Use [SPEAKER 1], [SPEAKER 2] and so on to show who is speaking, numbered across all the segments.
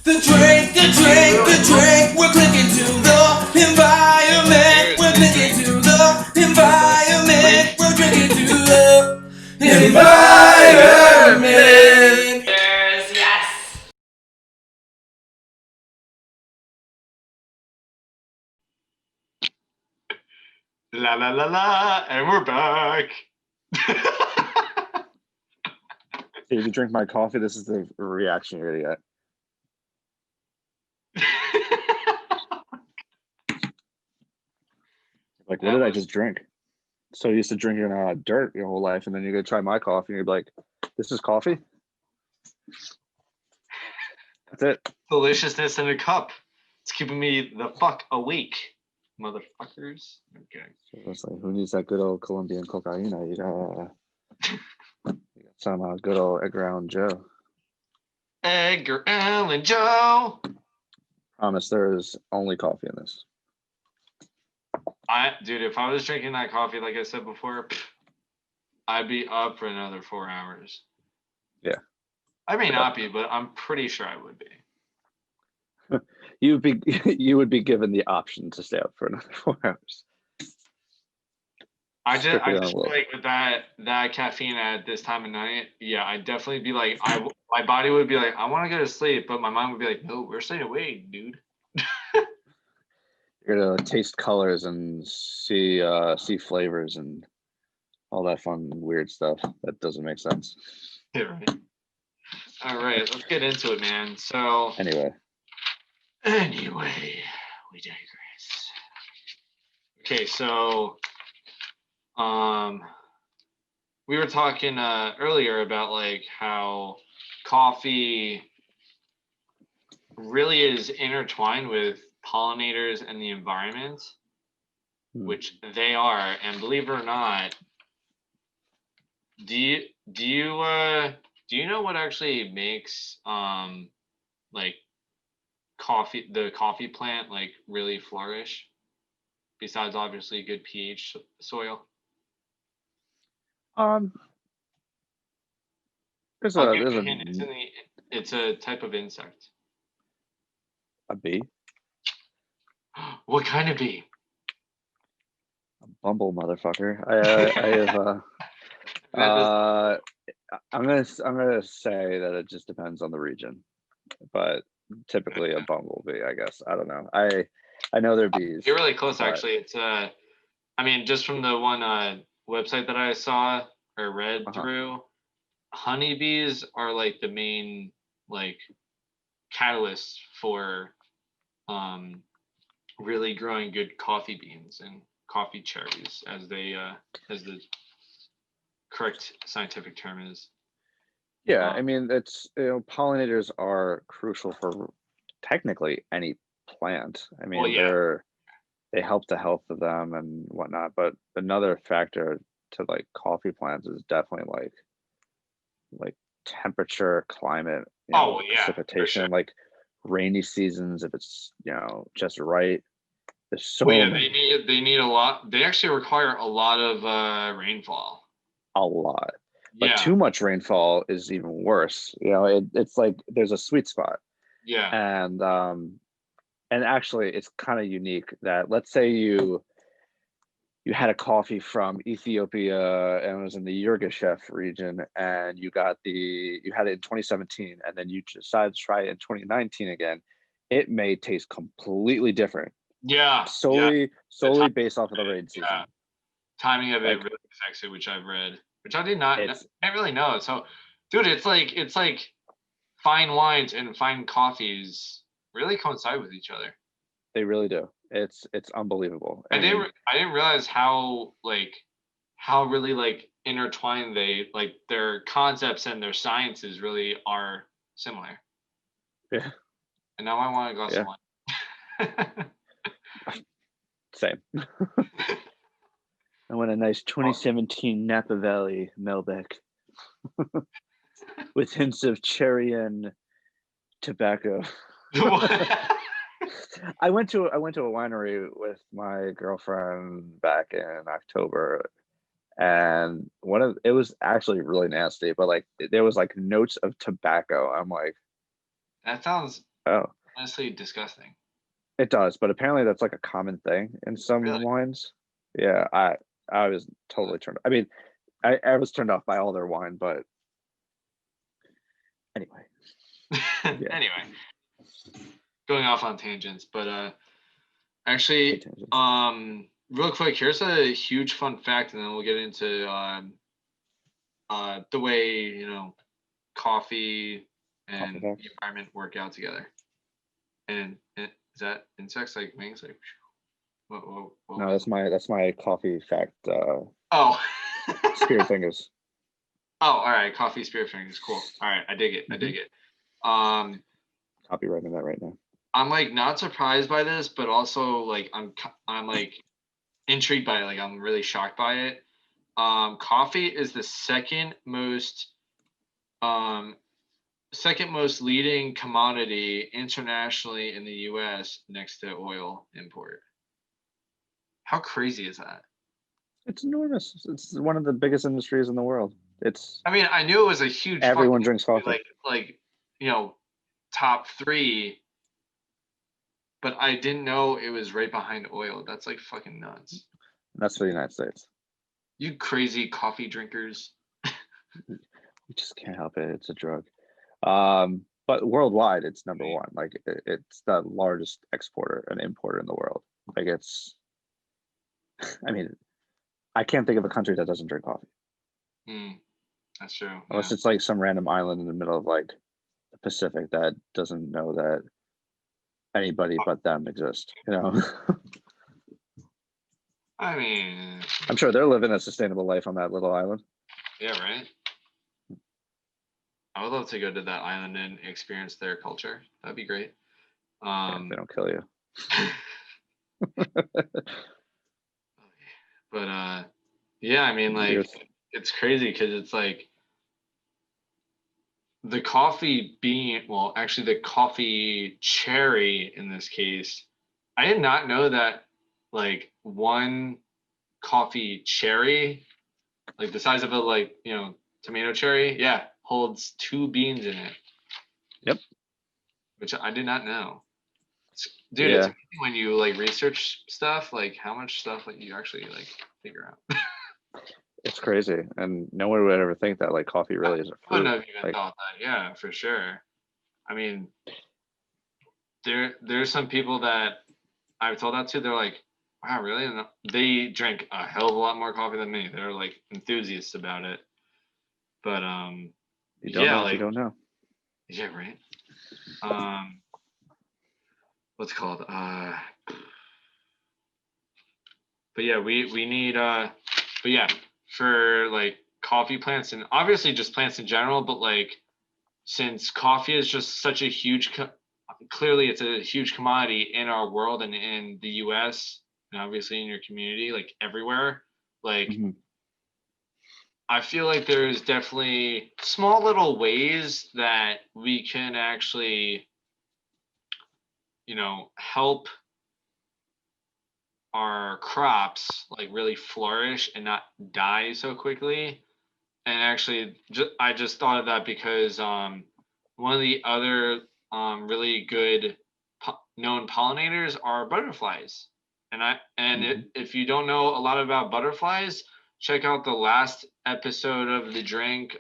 [SPEAKER 1] The drink, we're clicking to the environment. We're clicking to the environment. We're drinking to the environment. Yes.
[SPEAKER 2] La la la la, and we're back.
[SPEAKER 3] If you drink my coffee, this is the reaction you're gonna get. Like, what did I just drink? So used to drinking dirt your whole life, and then you're gonna try my coffee, and you're like, "This is coffee." That's it.
[SPEAKER 2] Deliciousness in a cup. It's keeping me the fuck awake, motherfuckers. Okay.
[SPEAKER 3] So it's like, who needs that good old Colombian cocaine? You got some good old Edgar Allan Joe.
[SPEAKER 2] Edgar Allan Joe.
[SPEAKER 3] Promise, there is only coffee in this.
[SPEAKER 2] Dude, if I was drinking that coffee, like I said before, I'd be up for another 4 hours.
[SPEAKER 3] Yeah.
[SPEAKER 2] I may not be, but I'm pretty sure I would be.
[SPEAKER 3] You would be given the option to stay up for another 4 hours.
[SPEAKER 2] I just feel like with that caffeine at this time of night, yeah, I'd definitely be like, my body would be like, I want to go to sleep, but my mind would be like, no, we're staying awake, dude.
[SPEAKER 3] You're gonna taste colors and see flavors and all that fun weird stuff that doesn't make sense.
[SPEAKER 2] Yeah, right. All right, let's get into it, man. So
[SPEAKER 3] anyway,
[SPEAKER 2] we digress. Okay, so we were talking earlier about like how coffee really is intertwined with pollinators and the environment, which they are. And believe it or not, do you know what actually makes like the coffee plant like really flourish, besides obviously good pH soil? It's a type of insect.
[SPEAKER 3] A bee?
[SPEAKER 2] What kind of bee?
[SPEAKER 3] A bumble, motherfucker. I'm gonna say that it just depends on the region, but typically a bumblebee, I guess. I don't know. I know they're bees.
[SPEAKER 2] You're really close, actually. It's I mean, just from the one website that I saw or read through, honeybees are like the main like catalyst for really growing good coffee beans and coffee cherries, as the correct scientific term is.
[SPEAKER 3] Yeah, I mean, it's, pollinators are crucial for technically any plant. I mean, they help the health of them and whatnot. But another factor to like coffee plants is definitely like temperature, climate, precipitation,
[SPEAKER 2] sure.
[SPEAKER 3] like rainy seasons, if it's just right. There's so
[SPEAKER 2] they need a lot. They actually require a lot of rainfall.
[SPEAKER 3] A lot. But too much rainfall is even worse. It's like there's a sweet spot.
[SPEAKER 2] Yeah.
[SPEAKER 3] And actually it's kind of unique that, let's say you had a coffee from Ethiopia and it was in the Yirgacheffe region, and you had it in 2017, and then you decided to try it in 2019 again. It may taste completely different.
[SPEAKER 2] Yeah.
[SPEAKER 3] Solely based off of the rain season.
[SPEAKER 2] Yeah. Timing of it really affects it, which I've read. Which I did not. I really know. So, dude, it's like fine wines and fine coffees really coincide with each other.
[SPEAKER 3] They really do. It's unbelievable.
[SPEAKER 2] I didn't realize how really intertwined they their concepts and their sciences really are similar.
[SPEAKER 3] Yeah.
[SPEAKER 2] And now I want a glass of wine.
[SPEAKER 3] Same. I want a nice 2017 Napa Valley Malbec with hints of cherry and tobacco. I went to a winery with my girlfriend back in October, and it was actually really nasty, but like there was like notes of tobacco. I'm like,
[SPEAKER 2] that sounds
[SPEAKER 3] Oh,
[SPEAKER 2] Honestly, disgusting.
[SPEAKER 3] it does, but apparently that's like a common thing in some
[SPEAKER 2] Really?
[SPEAKER 3] wines. Yeah, I was totally turned. I mean, I was turned off by all their wine, but anyway, yeah.
[SPEAKER 2] Anyway, going off on tangents, but
[SPEAKER 3] Hate
[SPEAKER 2] actually,
[SPEAKER 3] tangents.
[SPEAKER 2] real quick, here's a huge fun fact, and then we'll get into the way coffee and
[SPEAKER 3] Coffee
[SPEAKER 2] the environment work out together. And is that insects like wings? Like, what
[SPEAKER 3] No,
[SPEAKER 2] was
[SPEAKER 3] that's my coffee fact.
[SPEAKER 2] Oh.
[SPEAKER 3] Spirit fingers.
[SPEAKER 2] Oh, all right. Coffee spirit fingers. Cool. All right. I dig it. I dig it.
[SPEAKER 3] Copywriting that right now.
[SPEAKER 2] I'm like not surprised by this, but also like I'm like intrigued by it. Like I'm really shocked by it. Coffee is the second most leading commodity internationally in the US next to oil import. How crazy is that?
[SPEAKER 3] It's enormous. It's one of the biggest industries in the world.
[SPEAKER 2] I mean, I knew it was a huge
[SPEAKER 3] everyone drinks coffee.
[SPEAKER 2] Like top 3, but I didn't know it was right behind oil. That's like fucking nuts.
[SPEAKER 3] That's for the United States.
[SPEAKER 2] You crazy coffee drinkers.
[SPEAKER 3] We just can't help it. It's a drug. But worldwide, it's number one. Like it's the largest exporter and importer in the world. Like it's, I mean, I can't think of a country that doesn't drink coffee.
[SPEAKER 2] That's true.
[SPEAKER 3] Unless it's like some random island in the middle of like the Pacific that doesn't know that anybody but them exist,
[SPEAKER 2] I mean,
[SPEAKER 3] I'm sure they're living a sustainable life on that little island.
[SPEAKER 2] Yeah, right. I would love to go to that island and experience their culture. That'd be great.
[SPEAKER 3] Yeah, they don't kill you.
[SPEAKER 2] But yeah, I mean, like it's crazy because it's like the coffee bean. Well, actually, the coffee cherry in this case. I did not know that like one coffee cherry, like the size of a tomato cherry, holds 2 beans in it.
[SPEAKER 3] Yep.
[SPEAKER 2] Which I did not know. Dude, it's amazing when you like research stuff, like how much stuff like you actually like figure out.
[SPEAKER 3] It's crazy, and no one would ever think that like coffee really is a fruit.
[SPEAKER 2] I wouldn't have even thought that. Yeah, for sure. I mean, there's some people that I've told that to. They're like, "Wow, really?" And they drink a hell of a lot more coffee than me. They're like enthusiasts about it. But
[SPEAKER 3] you don't know if you don't know.
[SPEAKER 2] Yeah, right. What's it called? But yeah, we need but yeah, for like coffee plants and obviously just plants in general, but like since coffee is just such a huge clearly it's a huge commodity in our world and in the US and obviously in your community, like everywhere, like I feel like there's definitely small little ways that we can actually help our crops like really flourish and not die so quickly. And actually, I just thought of that because one of the other really good known pollinators are butterflies. And if you don't know a lot about butterflies, check out the last episode of The Drink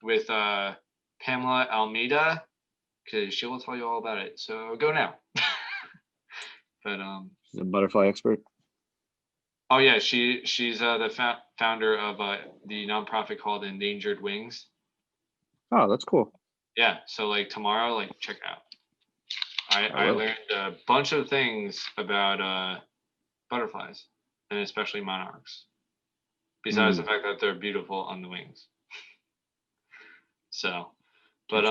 [SPEAKER 2] with Pamela Almeida, because she will tell you all about it. So go now. But
[SPEAKER 3] she's a butterfly expert.
[SPEAKER 2] Oh yeah, she's the founder of the nonprofit called Endangered Wings.
[SPEAKER 3] Oh, that's cool.
[SPEAKER 2] Yeah, so like tomorrow, like check it out. I learned a bunch of things about butterflies and especially monarchs. Besides the fact that they're beautiful on the wings. So, but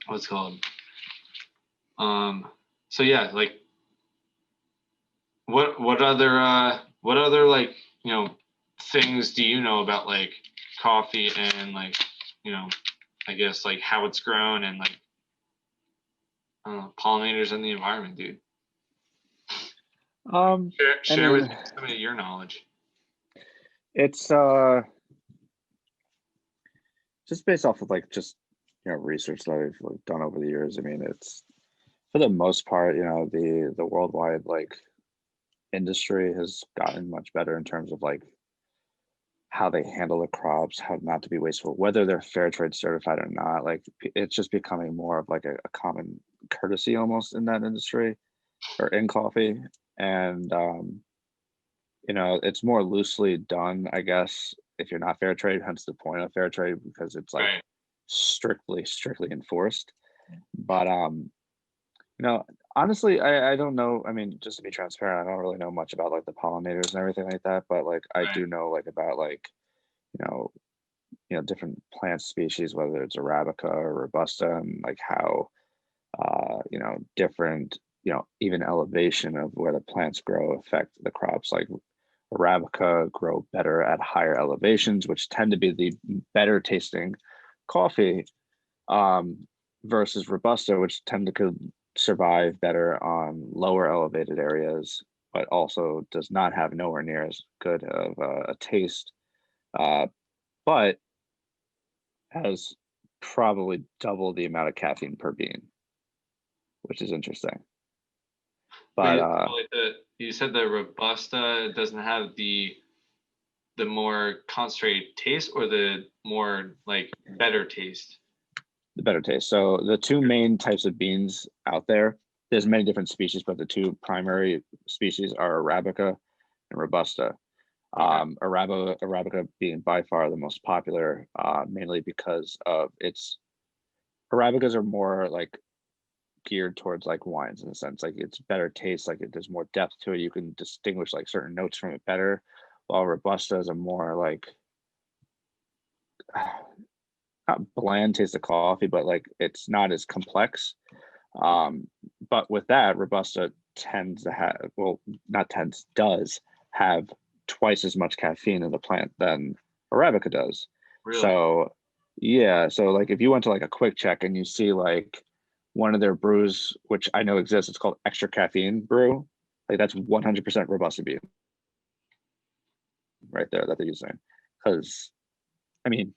[SPEAKER 2] what's it called? So yeah, like what other like things do you know about like coffee and like I guess like how it's grown and like pollinators in the environment, dude? Share with me some of your knowledge.
[SPEAKER 3] It's just based off of like just research that I've like done over the years, I mean, it's for the most part, the worldwide like industry has gotten much better in terms of like how they handle the crops, how not to be wasteful, whether they're fair trade certified or not. Like it's just becoming more of like a common courtesy almost in that industry or in coffee. And it's more loosely done, I guess, if you're not fair trade, hence the point of fair trade, because it's like
[SPEAKER 2] Right.
[SPEAKER 3] strictly enforced. But honestly, I don't know. I mean, just to be transparent, I don't really know much about like the pollinators and everything like that, but like I
[SPEAKER 2] Right.
[SPEAKER 3] do know like about like, you know, different plant species, whether it's Arabica or Robusta, and like how different, even elevation of where the plants grow affect the crops. Like Arabica grow better at higher elevations, which tend to be the better tasting coffee, versus Robusta, which tend to could survive better on lower elevated areas, but also does not have nowhere near as good of a taste, but has probably double the amount of caffeine per bean, which is interesting. But
[SPEAKER 2] you said the Robusta doesn't have the more concentrated taste, or the more like better taste?
[SPEAKER 3] The better taste. So the two main types of beans out there, there's many different species, but the two primary species are Arabica and Robusta.
[SPEAKER 2] Okay.
[SPEAKER 3] Arabica being by far the most popular, mainly because of its Arabicas are more like geared towards like wines in a sense, like it's better taste, like there's more depth to it. You can distinguish like certain notes from it better, while Robustas are more like not bland taste of coffee, but like it's not as complex. But with that, Robusta tends to have, well, not tends, does have twice as much caffeine in the plant than Arabica does.
[SPEAKER 2] Really?
[SPEAKER 3] So yeah, so like if you went to like a quick check and you see like one of their brews, which I know exists, it's called extra caffeine brew, like that's 100% Robusta bean right there that they're using. Because I mean,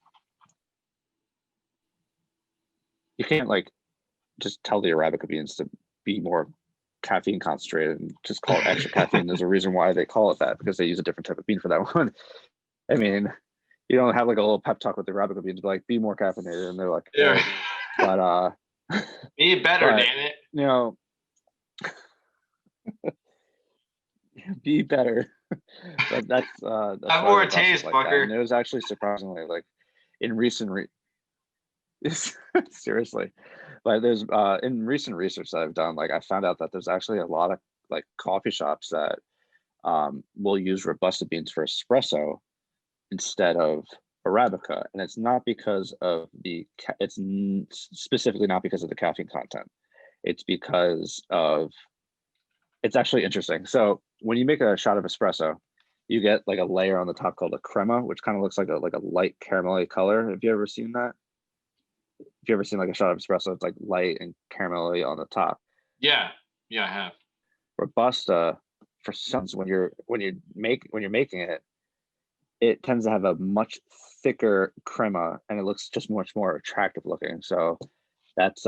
[SPEAKER 3] you can't like just tell the Arabica beans to be more caffeine concentrated and just call it extra caffeine. There's a reason why they call it that, because they use a different type of bean for that one. I mean, you don't have like a little pep talk with the Arabica beans, but like be more caffeinated, and they're like,
[SPEAKER 2] Yeah.
[SPEAKER 3] hey. But
[SPEAKER 2] be better,
[SPEAKER 3] but,
[SPEAKER 2] damn it.
[SPEAKER 3] Be better. But that's
[SPEAKER 2] have more taste,
[SPEAKER 3] like
[SPEAKER 2] fucker.
[SPEAKER 3] And it was actually surprisingly like in recent seriously, but there's in recent research that I've done, like I found out that there's actually a lot of like coffee shops that will use Robusta beans for espresso instead of Arabica, and it's not because of specifically not because of the caffeine content. It's because of, it's actually interesting. So when you make a shot of espresso, you get like a layer on the top called a crema, which kind of looks like a light caramelly color. Have you ever seen that? If you ever seen like a shot of espresso, it's like light and caramelly on the top.
[SPEAKER 2] Yeah, I have.
[SPEAKER 3] Robusta, for some, when you're making it, it tends to have a much thicker crema, and it looks just much more attractive looking. So that's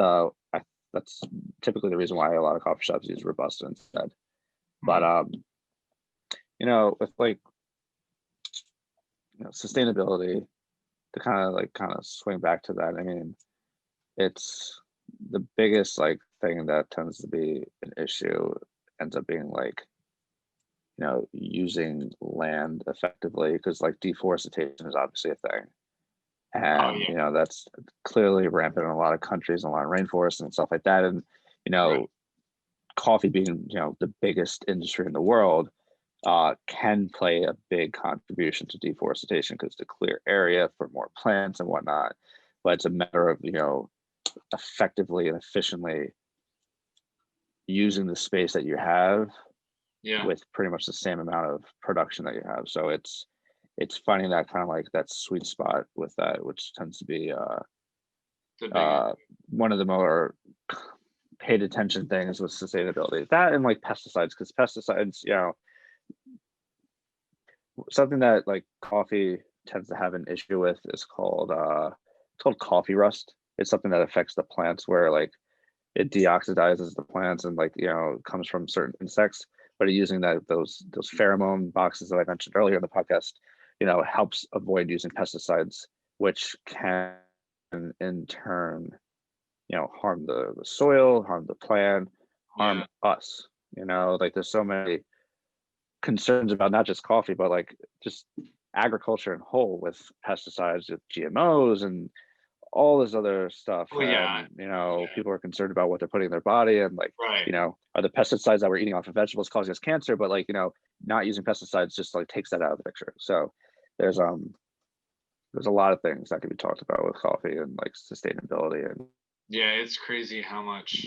[SPEAKER 3] that's typically the reason why a lot of coffee shops use Robusta instead. But with like sustainability, to kind of swing back to that, I mean, it's the biggest like thing that tends to be an issue ends up being like using land effectively, because like deforestation is obviously a thing, and that's clearly rampant in a lot of countries, and a lot of rainforests and stuff like that. And right. Coffee being the biggest industry in the world, can play a big contribution to deforestation, because to clear area for more plants and whatnot. But it's a matter of effectively and efficiently using the space that you have with pretty much the same amount of production that you have. So it's finding that kind of like that sweet spot with that, which tends to be one of the more paid attention things with sustainability. That and like pesticides, because pesticides, something that like coffee tends to have an issue with is called coffee rust. it's something that affects the plants, where like it deoxidizes the plants and like, comes from certain insects, but using those pheromone boxes that I mentioned earlier in the podcast, helps avoid using pesticides, which can in turn, harm the soil, harm the plant, harm us. Like there's so many concerns about not just coffee, but like just agriculture in whole, with pesticides, with GMOs, and all this other stuff. People are concerned about what they're putting in their body, and like, are the pesticides that we're eating off of vegetables causing us cancer? But like, not using pesticides just like takes that out of the picture. So there's a lot of things that could be talked about with coffee and like sustainability. And
[SPEAKER 2] it's crazy how much.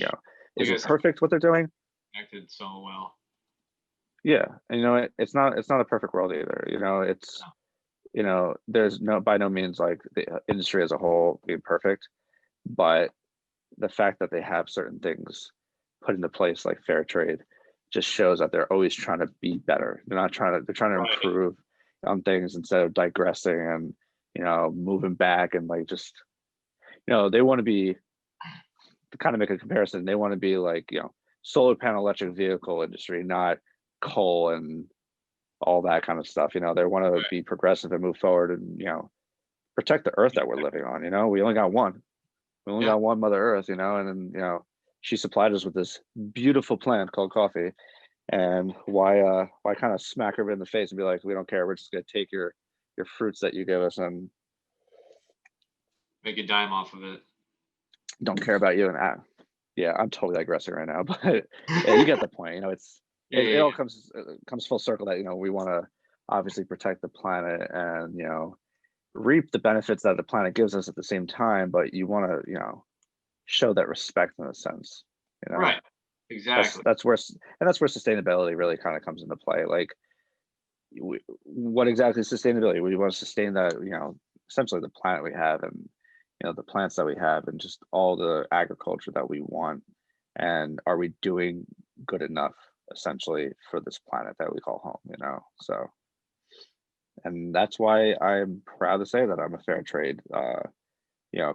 [SPEAKER 3] Is it perfect what they're doing?
[SPEAKER 2] Connected so well.
[SPEAKER 3] Yeah, and it's not a perfect world either. It's there's by no means like the industry as a whole being perfect, but the fact that they have certain things put into place like fair trade just shows that they're always trying to be better. They're trying to improve on things instead of digressing and moving back, and like just they want to be, to kind of make a comparison, they want to be like solar panel electric vehicle industry, not coal and all that kind of stuff. They want to be progressive and move forward and protect the earth that we're living on. We only got one. We only got one Mother Earth, and then she supplied us with this beautiful plant called coffee. And why kind of smack her in the face and be like, we don't care, we're just gonna take your fruits that you give us and
[SPEAKER 2] make a dime off of it.
[SPEAKER 3] Don't care about you. And I'm totally digressing right now, but you get the point. It all comes full circle that we want to obviously protect the planet and reap the benefits that the planet gives us at the same time, but you want to show that respect in a sense.
[SPEAKER 2] Right. Exactly.
[SPEAKER 3] That's where sustainability really kind of comes into play. Like, what exactly is sustainability? We want to sustain that, essentially the planet we have, and the plants that we have, and just all the agriculture that we want. And are we doing good enough, essentially, for this planet that we call home? So, and that's why I'm proud to say that I'm a fair trade,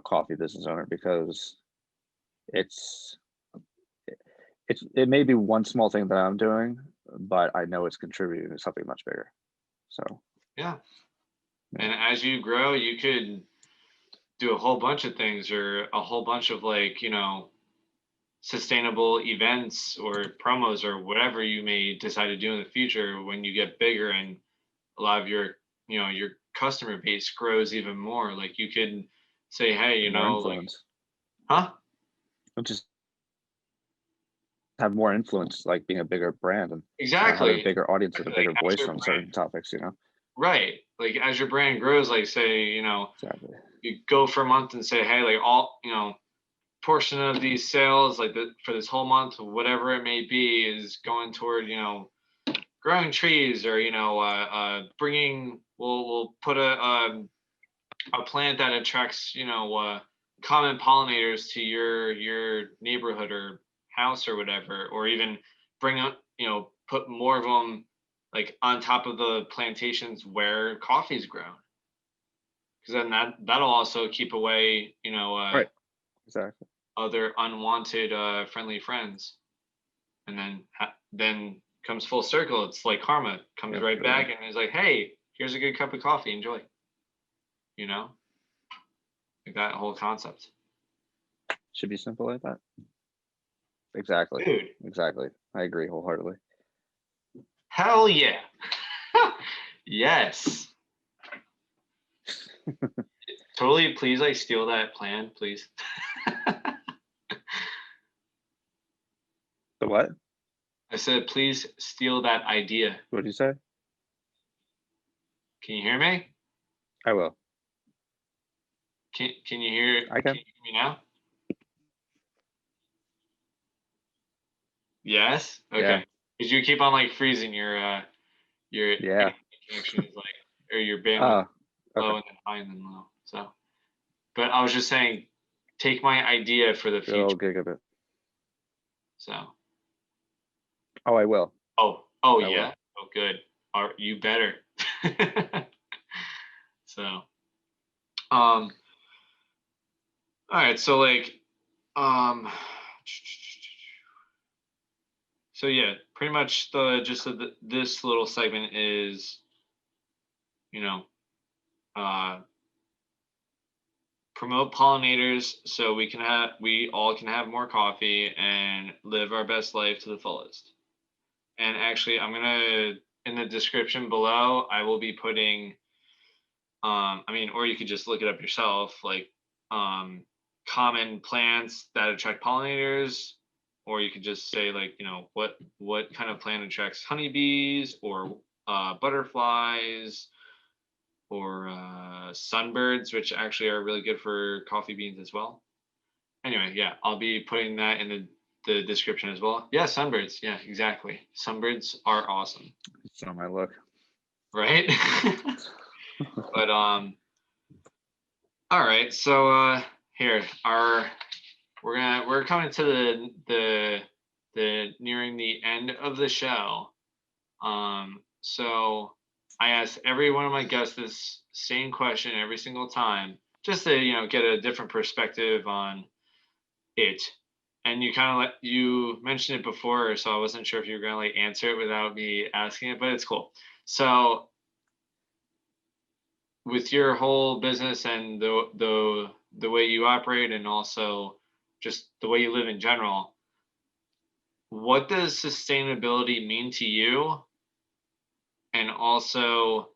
[SPEAKER 3] coffee business owner, because it may be one small thing that I'm doing, but I know it's contributing to something much bigger. So
[SPEAKER 2] and as you grow, you could do a whole bunch of things, or a whole bunch of like sustainable events or promos or whatever you may decide to do in the future when you get bigger and a lot of your your customer base grows even more. Like you could say, hey, like,
[SPEAKER 3] just have more influence, like being a bigger brand and
[SPEAKER 2] exactly
[SPEAKER 3] have a bigger audience and a bigger voice on certain topics.
[SPEAKER 2] Right. Like as your brand grows, like say
[SPEAKER 3] exactly.
[SPEAKER 2] You go for a month and say, hey, like all portion of these sales, like for this whole month, whatever it may be, is going toward growing trees, or bringing. We'll put a plant that attracts common pollinators to your neighborhood or house or whatever, or even bring up put more of them like on top of the plantations where coffee's grown, because then that'll also keep away
[SPEAKER 3] right, exactly,
[SPEAKER 2] other unwanted friendly friends, and then comes full circle. It's like karma comes right back and is like, hey, here's a good cup of coffee, enjoy. Like that whole concept
[SPEAKER 3] should be simple like that. Exactly.
[SPEAKER 2] Dude.
[SPEAKER 3] Exactly. I agree wholeheartedly.
[SPEAKER 2] Hell yeah. Yes. Totally, please, like, steal that plan, please.
[SPEAKER 3] The what?
[SPEAKER 2] I said, please steal that idea.
[SPEAKER 3] What did you say?
[SPEAKER 2] Can you hear me?
[SPEAKER 3] I will.
[SPEAKER 2] Can you hear?
[SPEAKER 3] I
[SPEAKER 2] can you hear me now? Yes. Okay. Because you keep on like freezing your connection is like, or your bandwidth low and then high and then low. So, but I was just saying, take my idea for the future.
[SPEAKER 3] Gigabit.
[SPEAKER 2] So.
[SPEAKER 3] Oh, I will.
[SPEAKER 2] Oh, yeah. Will. Oh, good. You better. So, All right, so like, so yeah, pretty much the gist of this little segment is, you know, promote pollinators so we all can have more coffee and live our best life to the fullest. And actually, I'm gonna in the description below, I will be putting, I mean, or you could just look it up yourself, like common plants that attract pollinators, or you could just say like, you know, what kind of plant attracts honeybees or butterflies or sunbirds, which actually are really good for coffee beans as well. Anyway, yeah, I'll be putting that in the description as well. Yeah, sunbirds. Yeah, exactly. Sunbirds are awesome.
[SPEAKER 3] It's on my look.
[SPEAKER 2] Right? But all right. So here we're coming to the nearing the end of the show. So I ask every one of my guests this same question every single time, just to, you know, get a different perspective on it. And you mentioned it before, so I wasn't sure if you were gonna like answer it without me asking it, but it's cool. So with your whole business and the way you operate and also just the way you live in general, what does sustainability mean to you? And also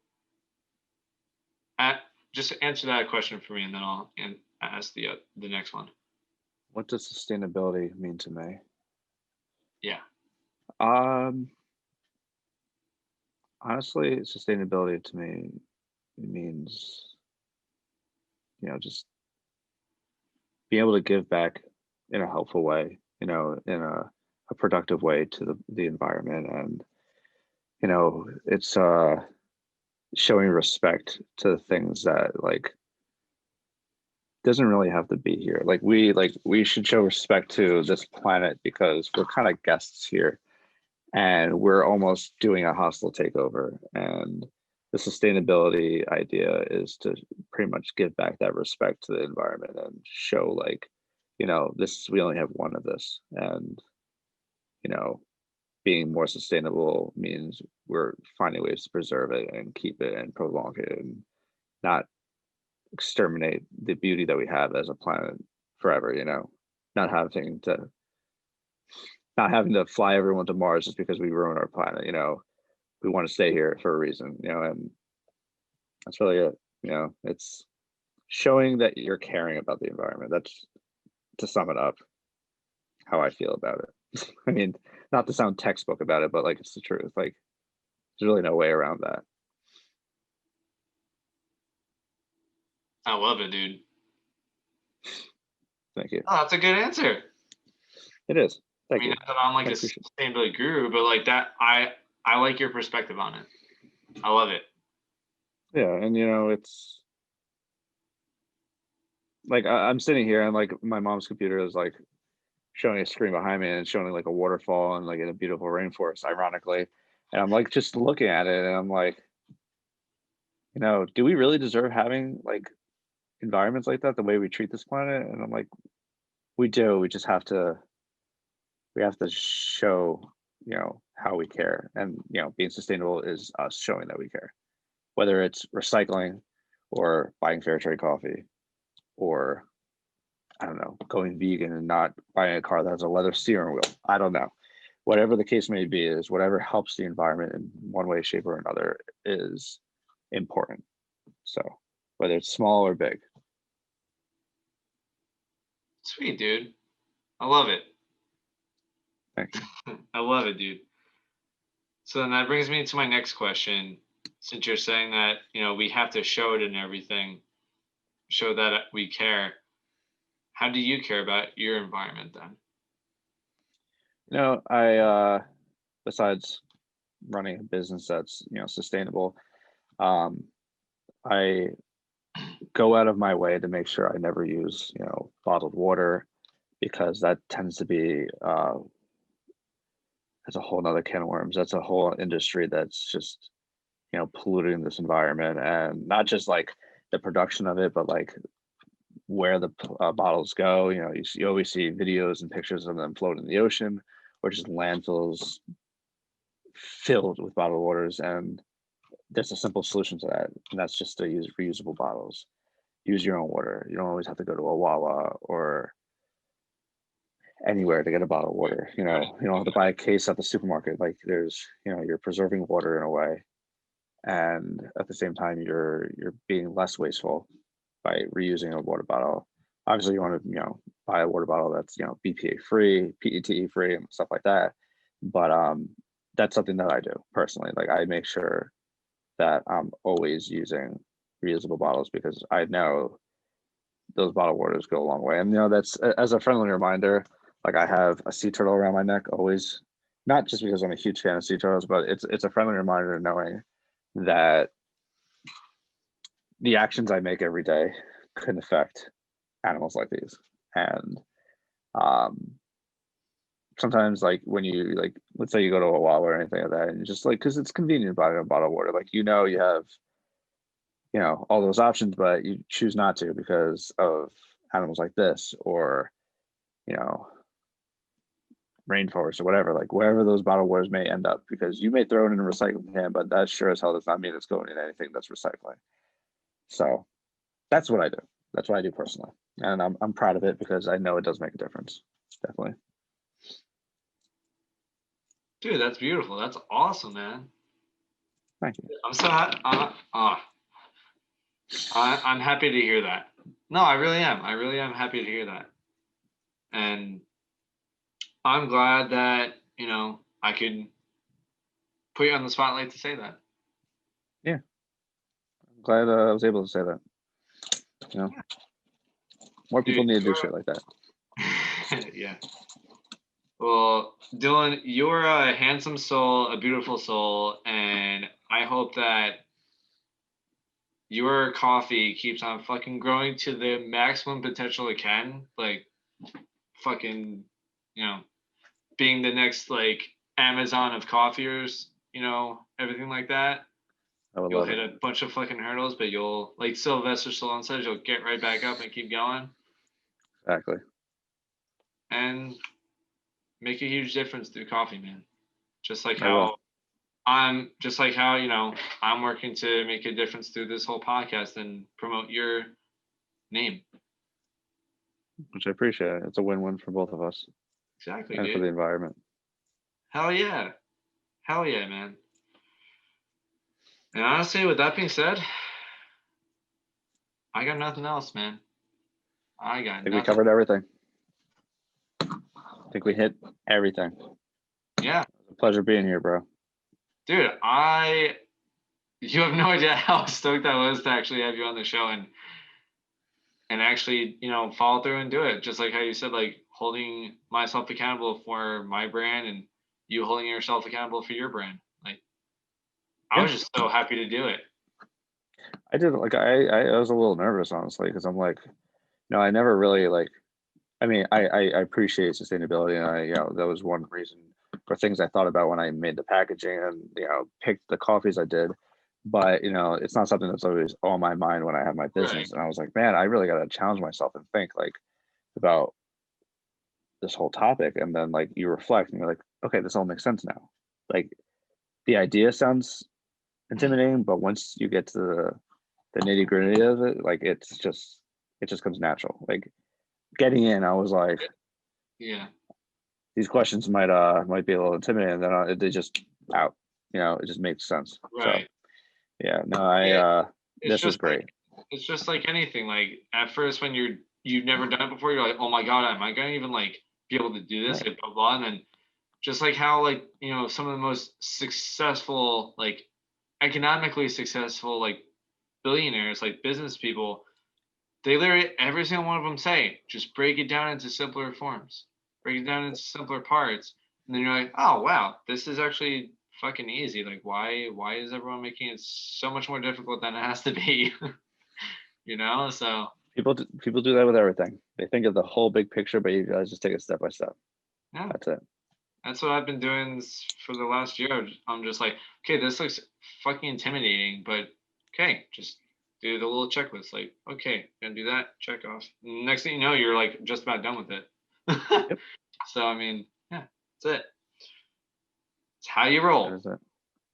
[SPEAKER 2] just answer that question for me, and then I'll ask the next one.
[SPEAKER 3] What does sustainability mean to me?
[SPEAKER 2] Yeah.
[SPEAKER 3] Honestly, sustainability to me, it means, you know, just being able to give back in a helpful way, you know, in a productive way to the environment. And, you know, it's showing respect to the things that like doesn't really have to be here. Like we should show respect to this planet because we're kind of guests here and we're almost doing a hostile takeover. And the sustainability idea is to pretty much give back that respect to the environment and show like, you know, this we only have one of this. And, you know, being more sustainable means we're finding ways to preserve it and keep it and prolong it and not exterminate the beauty that we have as a planet forever, you know, not having to fly everyone to Mars just because we ruin our planet, you know. We want to stay here for a reason, you know, and that's really it. You know, it's showing that you're caring about the environment. That's, to sum it up, how I feel about it. I mean, not to sound textbook about it, but like it's the truth. Like there's really no way around that.
[SPEAKER 2] I love it, dude.
[SPEAKER 3] Thank you.
[SPEAKER 2] Oh, that's a good answer.
[SPEAKER 3] It is. Thank you.
[SPEAKER 2] Not that I'm like a sustainability guru, but like that, I like your perspective on it. I love it.
[SPEAKER 3] Yeah, and you know, it's like I'm sitting here and like my mom's computer is like showing a screen behind me and showing like a waterfall and like in a beautiful rainforest, ironically. And I'm like just looking at it and I'm like, you know, do we really deserve having like environments like that the way we treat this planet? And I'm like, we do. We just have to show, you know, how we care. And, you know, being sustainable is us showing that we care, whether it's recycling or buying fair trade coffee or, I don't know, going vegan and not buying a car that has a leather steering wheel. I don't know. Whatever the case may be, is whatever helps the environment in one way, shape, or another is important. So whether it's small or big.
[SPEAKER 2] Sweet, dude. I love it.
[SPEAKER 3] Thank you.
[SPEAKER 2] I love it, dude. So then that brings me to my next question. Since you're saying that, you know, we have to show it and everything, show that we care. How do you care about your environment then?
[SPEAKER 3] You know, I besides running a business that's, you know, sustainable, I go out of my way to make sure I never use, you know, bottled water because that tends to be that's a whole nother can of worms. That's a whole industry that's just, you know, polluting this environment, and not just like the production of it, but like where the bottles go. You know, you always see videos and pictures of them floating in the ocean, or just landfills filled with bottled waters. And there's a simple solution to that, and that's just to use reusable bottles. Use your own water. You don't always have to go to a Wawa or anywhere to get a bottle of water. You know, you don't have to buy a case at the supermarket. Like there's, you know, you're preserving water in a way, and at the same time, you're being less wasteful by reusing a water bottle. Obviously, you want to, you know, buy a water bottle that's, you know, BPA free, PET free, and stuff like that. But that's something that I do personally. Like I make sure that I'm always using reusable bottles because I know those bottled waters go a long way. And you know, that's as a friendly reminder. Like I have a sea turtle around my neck always, not just because I'm a huge fan of sea turtles, but it's a friendly reminder knowing that the actions I make every day can affect animals like these. And um, sometimes, like when you like, let's say you go to a Wawa or anything like that, and you just like, because it's convenient buying a bottle of water, like you know, you have, you know, all those options, but you choose not to because of animals like this, or you know, rainforest or whatever, like wherever those bottled waters may end up, because you may throw it in a recycling can, but that sure as hell does not mean it's going in anything that's recycling. So that's what I do. That's what I do personally. And I'm proud of it because I know it does make a difference. Definitely.
[SPEAKER 2] Dude, that's beautiful. That's awesome, man.
[SPEAKER 3] Thank you.
[SPEAKER 2] I'm so I'm happy to hear that. No, I really am. I really am happy to hear that. And I'm glad that, you know, I could put you on the spotlight to say that.
[SPEAKER 3] Yeah. I'm glad I was able to say that. You know, more people need to do shit like that.
[SPEAKER 2] Yeah. Well, Dillon, you're a handsome soul, a beautiful soul, and I hope that your coffee keeps on fucking growing to the maximum potential it can. Like, fucking, you know, being the next, like, Amazon of coffeers, you know, everything like that. You'll hit a bunch of fucking hurdles, but you'll, like Sylvester Stallone says, you'll get right back up and keep going.
[SPEAKER 3] Exactly.
[SPEAKER 2] And make a huge difference through coffee, man. Just like how you know, I'm working to make a difference through this whole podcast and promote your name.
[SPEAKER 3] Which I appreciate. It's a win-win for both of us.
[SPEAKER 2] Exactly,
[SPEAKER 3] and
[SPEAKER 2] dude.
[SPEAKER 3] for the environment.
[SPEAKER 2] Hell yeah. Hell yeah, man. And honestly, with that being said, I got nothing else, man. I got nothing.
[SPEAKER 3] We covered everything. I think we hit everything.
[SPEAKER 2] Yeah.
[SPEAKER 3] It was a pleasure being here, bro.
[SPEAKER 2] Dude, you have no idea how stoked I was to actually have you on the show and actually, you know, follow through and do it. Just like how you said, like holding myself accountable for my brand and you holding yourself accountable for your brand. Like, I was just so happy to do it.
[SPEAKER 3] I did, like, I was a little nervous, honestly, because I'm like, no, I never really like, I mean, I appreciate sustainability, and you know, that was one reason for things I thought about when I made the packaging and, you know, picked the coffees I did. But, you know, it's not something that's always on my mind when I have my business. Right. And I was like, man, I really got to challenge myself and think like about this whole topic. And then like you reflect and you're like, okay, this all makes sense now. Like the idea sounds intimidating, but once you get to the nitty gritty of it, like it just comes natural. Like getting in, I was like,
[SPEAKER 2] yeah,
[SPEAKER 3] these questions might be a little intimidating. Then they just out, you know, it just makes sense. Right. So yeah, no, this was great.
[SPEAKER 2] Like, it's just like anything. Like at first, when you've never done it before, you're like, oh my god, am I gonna even like be able to do this? Right. Like, blah blah. And then just like how, like, you know, some of the most successful, like economically successful, like billionaires, like business people, they literally every single one of them say, just break it down into simpler forms, break it down into simpler parts, and then you're like, oh wow, this is actually fucking easy. Like, why is everyone making it so much more difficult than it has to be? You know, so
[SPEAKER 3] people do that with everything. They think of the whole big picture, but you guys just take it step by step. Yeah, that's it.
[SPEAKER 2] That's what I've been doing for the last year. I'm just like, okay, this looks fucking intimidating, but okay, just do the little checklist. Like, okay, gonna do that, check off. Next thing you know, you're like just about done with it. Yep. So I mean, yeah, that's it. It's how you roll.
[SPEAKER 3] That is it.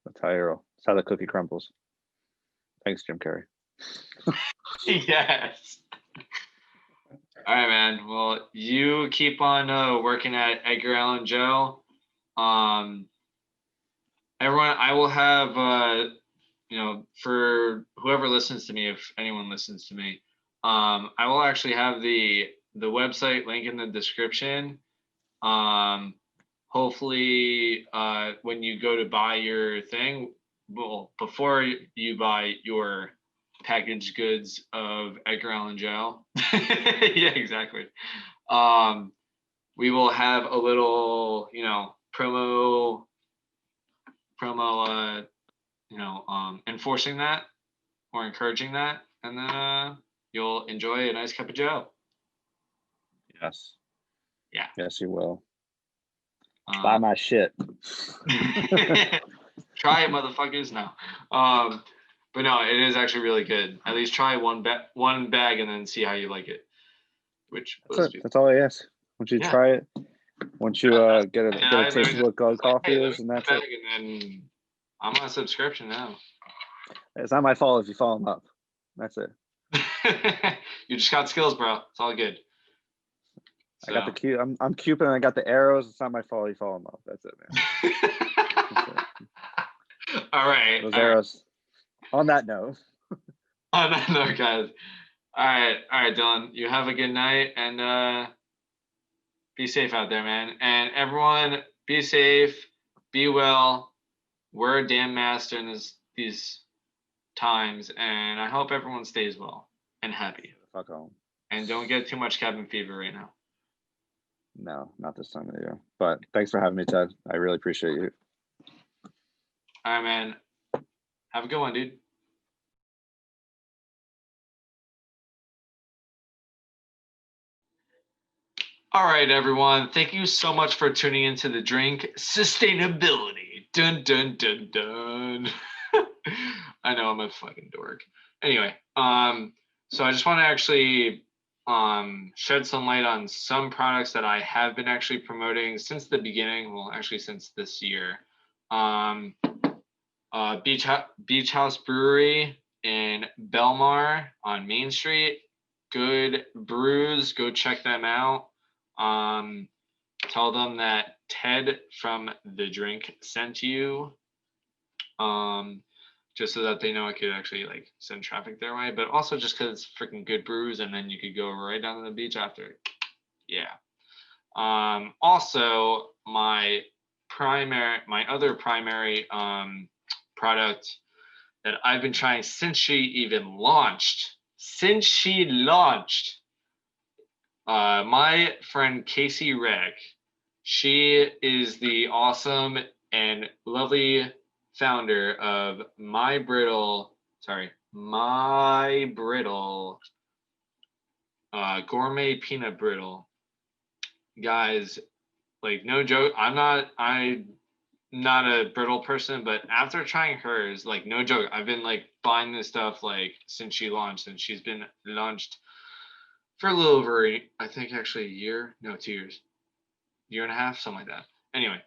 [SPEAKER 3] That's how you roll. That's how the cookie crumbles. Thanks, Jim Carrey.
[SPEAKER 2] Yes. All right, man. Well, you keep on working at Edgar Allan Joe. Everyone, I will have for whoever listens to me, if anyone listens to me, I will actually have the website link in the description. Hopefully, when you go to buy your thing, well, before you buy your packaged goods of Edgar Allan Joe, yeah, exactly. We will have a little, promo, enforcing that or encouraging that, and then you'll enjoy a nice cup of Joe.
[SPEAKER 3] Yes.
[SPEAKER 2] Yeah.
[SPEAKER 3] Yes, you will. Buy my shit.
[SPEAKER 2] Try it, motherfuckers. No. But no, it is actually really good. At least try one bag and then see how you like it.
[SPEAKER 3] That's all I ask. Once you try it, once you get a taste of what God coffee is, and that's it.
[SPEAKER 2] And then I'm on a subscription now.
[SPEAKER 3] It's not my fault if you fall in love. That's it.
[SPEAKER 2] You just got skills, bro. It's all good.
[SPEAKER 3] So. I got the I'm Cupid and I got the arrows. It's not my fault you fall in love. That's it, man. That's
[SPEAKER 2] it. All right.
[SPEAKER 3] Those arrows. Right. On that note.
[SPEAKER 2] On that note, guys. All right, Dillon. You have a good night and be safe out there, man. And everyone, be safe, be well. Wear a damn mask during these times, and I hope everyone stays well and happy.
[SPEAKER 3] Fuck home.
[SPEAKER 2] And don't get too much cabin fever right now.
[SPEAKER 3] No, not this time of the year. But thanks for having me, Ted. I really appreciate you.
[SPEAKER 2] All right, man. Have a good one, dude. All right, everyone. Thank you so much for tuning into the Drink Sustainability. Dun, dun, dun, dun. I know I'm a fucking dork. Anyway, so I just want to actually shed some light on some products that I have been actually promoting since the beginning. Well, actually since this year. Beach House Brewery in Belmar on Main Street. Good brews. Go check them out. Tell them that Ted from The Drink sent you. Just so that they know I could actually like send traffic their way, but also just because it's freaking good brews, and then you could go right down to the beach after. Yeah. Also, my other primary product that I've been trying since she even launched. My friend Casey Reg. She is the awesome and lovely founder of My Brittle gourmet peanut brittle. Guys, like no joke, I'm not a brittle person, but after trying hers, like no joke, I've been like buying this stuff like since she launched, and she's been launched for a little over, I think actually 2 years, year and a half, something like that. Anyway,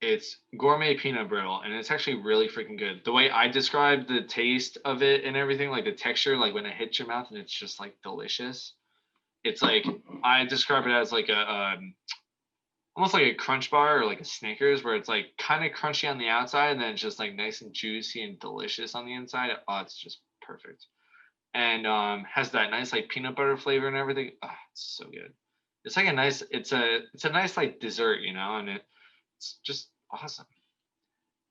[SPEAKER 2] it's gourmet peanut brittle, and it's actually really freaking good. The way I describe the taste of it and everything, like the texture, like when it hits your mouth and it's just like delicious. It's like, I describe it as like a almost like a Crunch Bar or like a Snickers, where it's like kind of crunchy on the outside and then it's just like nice and juicy and delicious on the inside. Oh, it's just perfect. And has that nice like peanut butter flavor and everything. Oh, it's so good. It's like it's a nice like dessert, and it's just awesome.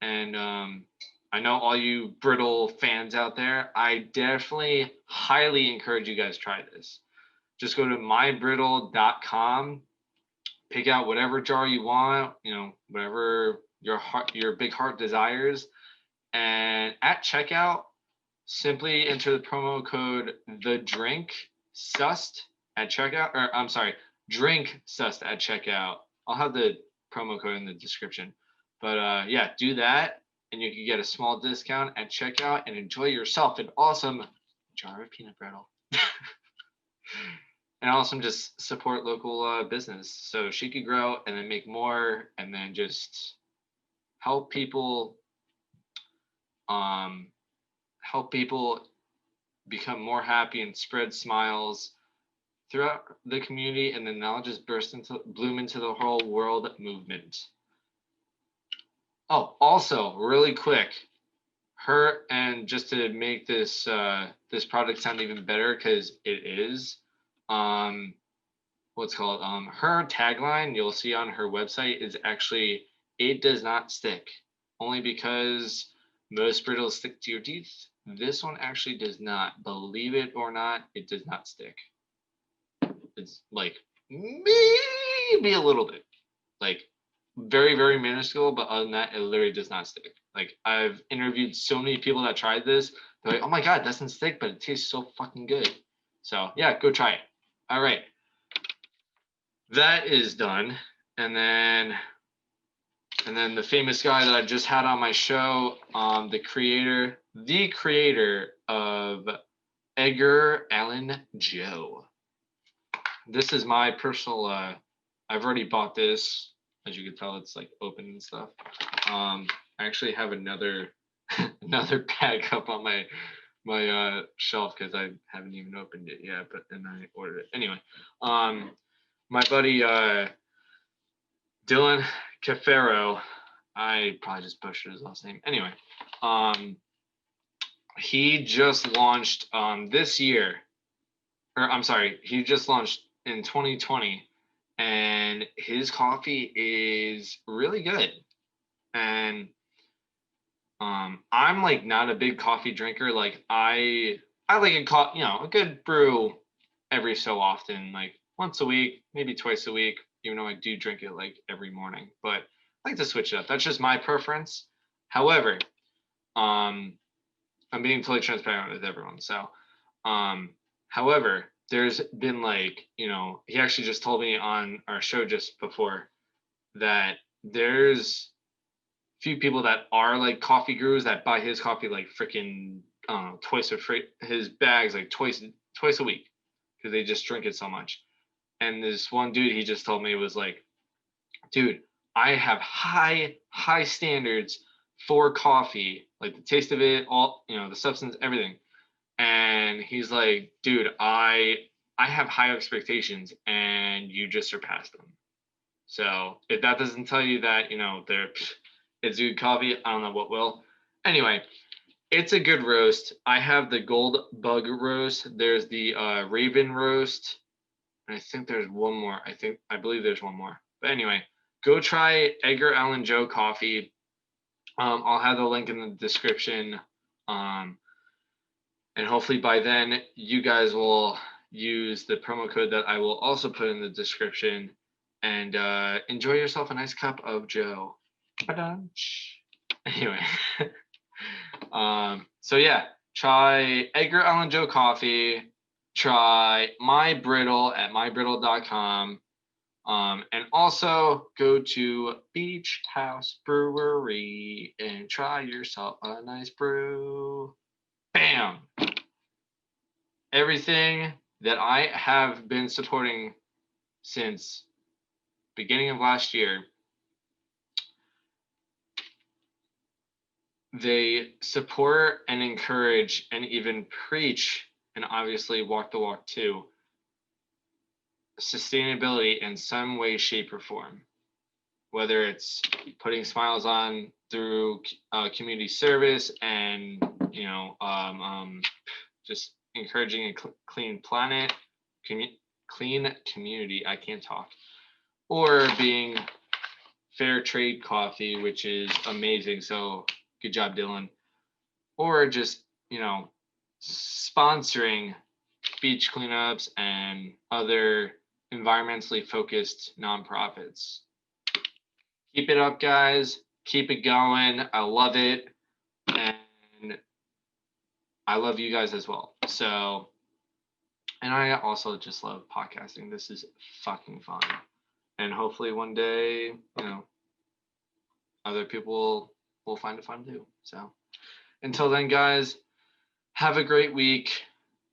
[SPEAKER 2] And I know all you brittle fans out there, I definitely highly encourage you guys try this. Just go to mybrittle.com, pick out whatever jar you want, whatever your big heart desires, and at checkout, simply enter the promo code TheDrinkSust at checkout, or I'm sorry, DrinkSust at checkout. I'll have the promo code in the description. But yeah, do that. and you can get a small discount at checkout and enjoy yourself an awesome jar of peanut brittle. And also just support local business so she could grow and then make more and then just help people become more happy and spread smiles throughout the community, and then now just bloom into the whole world movement. Oh, also really quick, her, and just to make this this product sound even better, because it is what's called her tagline you'll see on her website is actually, "It does not stick," only because most brittles stick to your teeth. This one actually does not. Believe it or not, it does not stick. It's like maybe a little bit, like very, very minuscule, but other than that, it literally does not stick. Like, I've interviewed so many people that tried this. They're like, "Oh my God, it doesn't stick, but it tastes so fucking good." So yeah, go try it. All right. That is done. And then the famous guy that I just had on my show, the creator of Edgar Allan Joe. This is my personal, I've already bought this. As you can tell, it's like open and stuff. I actually have another bag up on my shelf because I haven't even opened it yet, but then I ordered it. Anyway, my buddy Dillon Cafiero, I probably just butchered his last name. Anyway, he just launched this year, or I'm sorry, he just launched in 2020, and his coffee is really good. And I'm like not a big coffee drinker. Like, I like a good brew every so often, like once a week, maybe twice a week, even though I do drink it like every morning. But I like to switch it up. That's just my preference. However, I'm being totally transparent with everyone. So, however, there's been like, he actually just told me on our show just before that there's few people that are like coffee gurus that buy his coffee like freaking his bags like twice a week because they just drink it so much. And this one dude, he just told me, was like, "Dude, I have high standards for coffee, like the taste of it, all, the substance, everything." And he's like, "Dude, I have high expectations and you just surpassed them." So if that doesn't tell you that, it's good coffee, I don't know what will. Anyway, it's a good roast. I have the gold bug roast. There's the raven roast. And I think there's one more. I believe there's one more. But anyway, go try Edgar Allan Joe coffee. I'll have the link in the description. And hopefully by then you guys will use the promo code that I will also put in the description, and enjoy yourself a nice cup of Joe. Anyway, so yeah, try Edgar Allan Joe coffee. Try My Brittle at mybrittle.com. And also go to Beach House Brewery and try yourself a nice brew. Bam! Everything that I have been supporting since beginning of last year, they support and encourage and even preach, and obviously walk the walk too, sustainability in some way, shape, or form. Whether it's putting smiles on through community service and just encouraging a clean planet, clean community. I can't talk. Or being fair trade coffee, which is amazing. So good job, Dillon. Or just, sponsoring beach cleanups and other environmentally focused nonprofits. Keep it up, guys. Keep it going. I love it. And I love you guys as well. So, and I also just love podcasting. This is fucking fun. And hopefully one day, other people we'll find it fun too. So until then, guys, have a great week,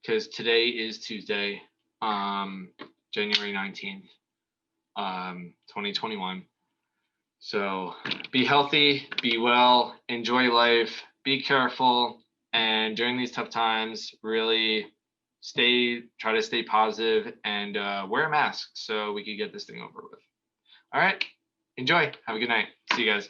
[SPEAKER 2] because today is Tuesday, January 19th, 2021. So be healthy, be well, enjoy life, be careful, and during these tough times, really try to stay positive and wear a mask so we can get this thing over with. All right, enjoy. Have a good night. See you guys.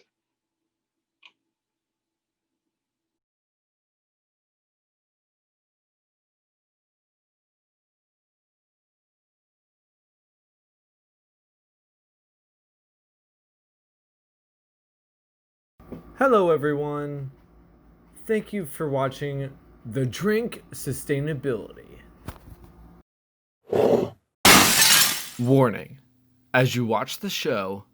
[SPEAKER 4] Hello everyone. Thank you for watching The Drink Sustainability. Warning. As you watch the show,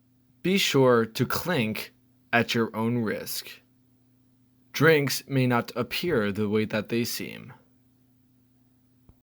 [SPEAKER 4] be sure to clink at your own risk. Drinks may not appear the way that they seem.